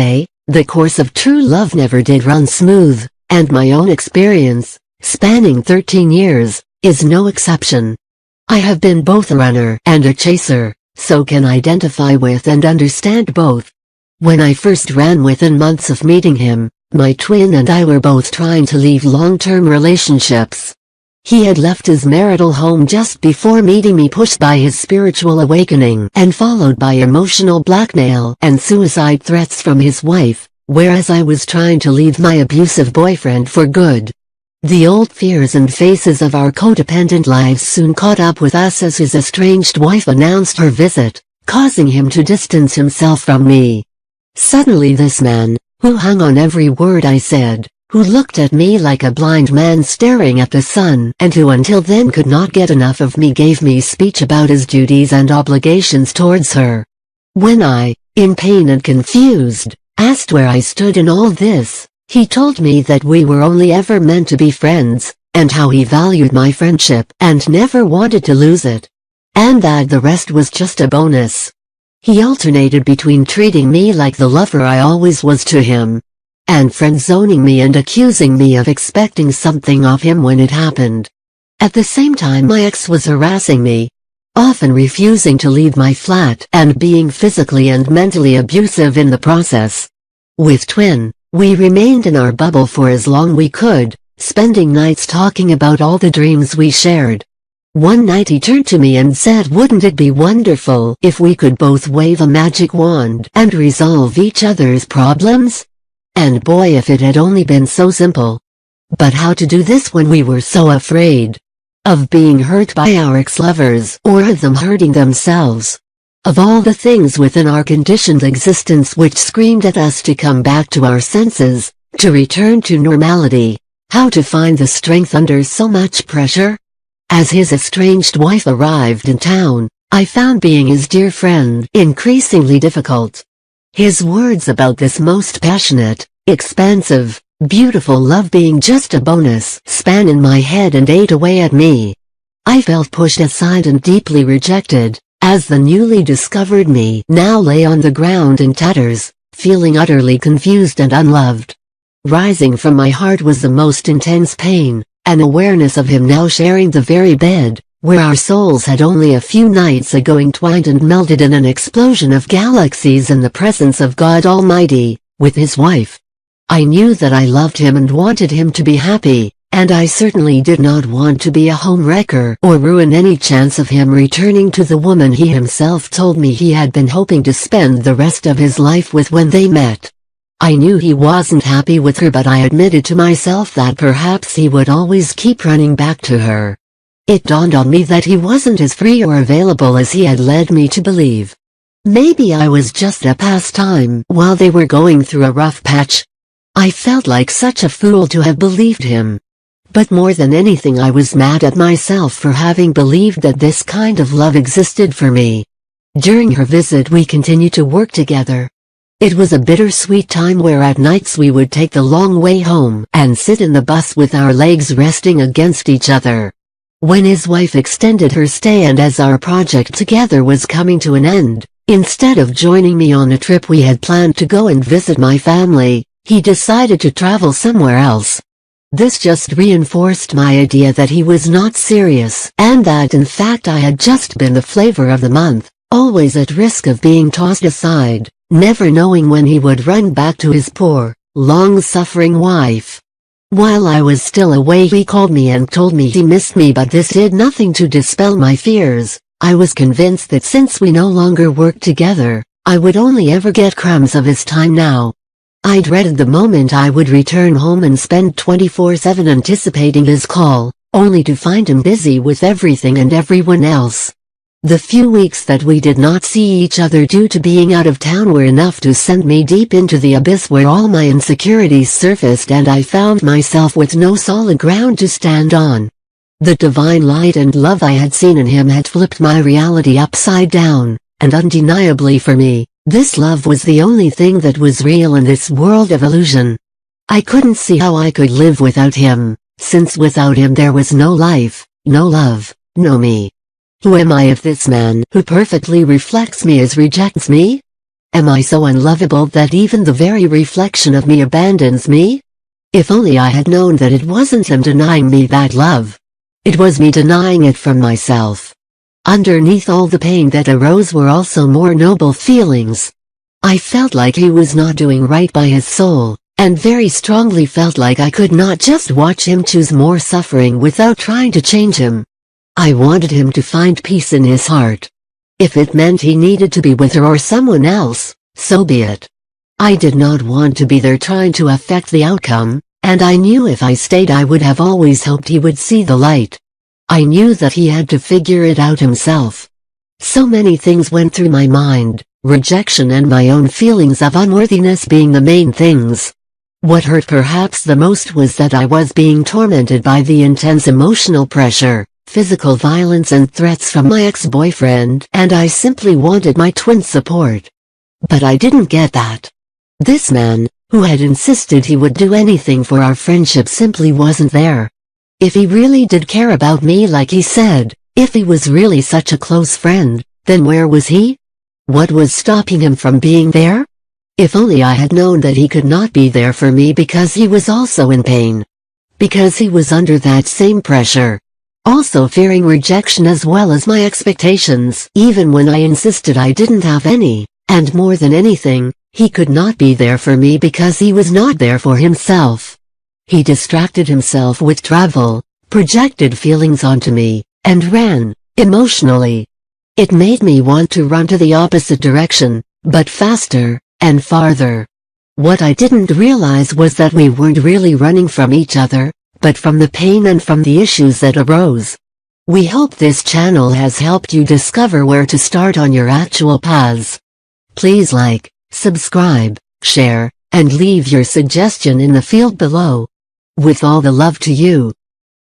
say, the course of true love never did run smooth, and my own experience, spanning 13 years, is no exception. I have been both a runner and a chaser, so can identify with and understand both. When I first ran within months of meeting him, my twin and I were both trying to leave long-term relationships. He had left his marital home just before meeting me, pushed by his spiritual awakening and followed by emotional blackmail and suicide threats from his wife, whereas I was trying to leave my abusive boyfriend for good. The old fears and faces of our codependent lives soon caught up with us as his estranged wife announced her visit, causing him to distance himself from me. Suddenly this man, who hung on every word I said, who looked at me like a blind man staring at the sun, and who until then could not get enough of me, gave me speech about his duties and obligations towards her. When I, in pain and confused, asked where I stood in all this, he told me that we were only ever meant to be friends, and how he valued my friendship and never wanted to lose it, and that the rest was just a bonus. He alternated between treating me like the lover I always was to him, and friend-zoning me and accusing me of expecting something of him when it happened. At the same time, my ex was harassing me, often refusing to leave my flat and being physically and mentally abusive in the process. With Twin, we remained in our bubble for as long we could, spending nights talking about all the dreams we shared. One night he turned to me and said, "Wouldn't it be wonderful if we could both wave a magic wand and resolve each other's problems?" And boy, if it had only been so simple. But how to do this when we were so afraid of being hurt by our ex-lovers or of them hurting themselves? Of all the things within our conditioned existence which screamed at us to come back to our senses, to return to normality, how to find the strength under so much pressure? As his estranged wife arrived in town, I found being his dear friend increasingly difficult. His words about this most passionate, expansive, beautiful love being just a bonus span in my head and ate away at me. I felt pushed aside and deeply rejected, as the newly discovered me now lay on the ground in tatters, feeling utterly confused and unloved. Rising from my heart was the most intense pain, an awareness of him now sharing the very bed where our souls had only a few nights ago entwined and melded in an explosion of galaxies in the presence of God Almighty, with his wife. I knew that I loved him and wanted him to be happy, and I certainly did not want to be a homewrecker or ruin any chance of him returning to the woman he himself told me he had been hoping to spend the rest of his life with when they met. I knew he wasn't happy with her, but I admitted to myself that perhaps he would always keep running back to her. It dawned on me that he wasn't as free or available as he had led me to believe. Maybe I was just a pastime while they were going through a rough patch. I felt like such a fool to have believed him. But more than anything, I was mad at myself for having believed that this kind of love existed for me. During her visit we continued to work together. It was a bittersweet time where at nights we would take the long way home and sit in the bus with our legs resting against each other. When his wife extended her stay and as our project together was coming to an end, instead of joining me on a trip we had planned to go and visit my family, he decided to travel somewhere else. This just reinforced my idea that he was not serious, and that in fact I had just been the flavor of the month, always at risk of being tossed aside, never knowing when he would run back to his poor, long-suffering wife. While I was still away he called me and told me he missed me, but this did nothing to dispel my fears. I was convinced that since we no longer worked together, I would only ever get crumbs of his time now. I dreaded the moment I would return home and spend 24/7 anticipating his call, only to find him busy with everything and everyone else. The few weeks that we did not see each other due to being out of town were enough to send me deep into the abyss where all my insecurities surfaced and I found myself with no solid ground to stand on. The divine light and love I had seen in him had flipped my reality upside down, and undeniably for me, this love was the only thing that was real in this world of illusion. I couldn't see how I could live without him, since without him there was no life, no love, no me. Who am I if this man who perfectly reflects me rejects me? Am I so unlovable that even the very reflection of me abandons me? If only I had known that it wasn't him denying me that love. It was me denying it from myself. Underneath all the pain that arose were also more noble feelings. I felt like he was not doing right by his soul, and very strongly felt like I could not just watch him choose more suffering without trying to change him. I wanted him to find peace in his heart. If it meant he needed to be with her or someone else, so be it. I did not want to be there trying to affect the outcome, and I knew if I stayed I would have always hoped he would see the light. I knew that he had to figure it out himself. So many things went through my mind, rejection and my own feelings of unworthiness being the main things. What hurt perhaps the most was that I was being tormented by the intense emotional pressure, physical violence and threats from my ex-boyfriend, and I simply wanted my twin's support. But I didn't get that. This man, who had insisted he would do anything for our friendship, simply wasn't there. If he really did care about me like he said, if he was really such a close friend, then where was he? What was stopping him from being there? If only I had known that he could not be there for me because he was also in pain. Because he was under that same pressure. Also fearing rejection as well as my expectations, even when I insisted I didn't have any, and more than anything, he could not be there for me because he was not there for himself. He distracted himself with travel, projected feelings onto me, and ran, emotionally. It made me want to run to the opposite direction, but faster, and farther. What I didn't realize was that we weren't really running from each other, but from the pain and from the issues that arose. We hope this channel has helped you discover where to start on your actual paths. Please like, subscribe, share, and leave your suggestion in the field below. With all the love to you.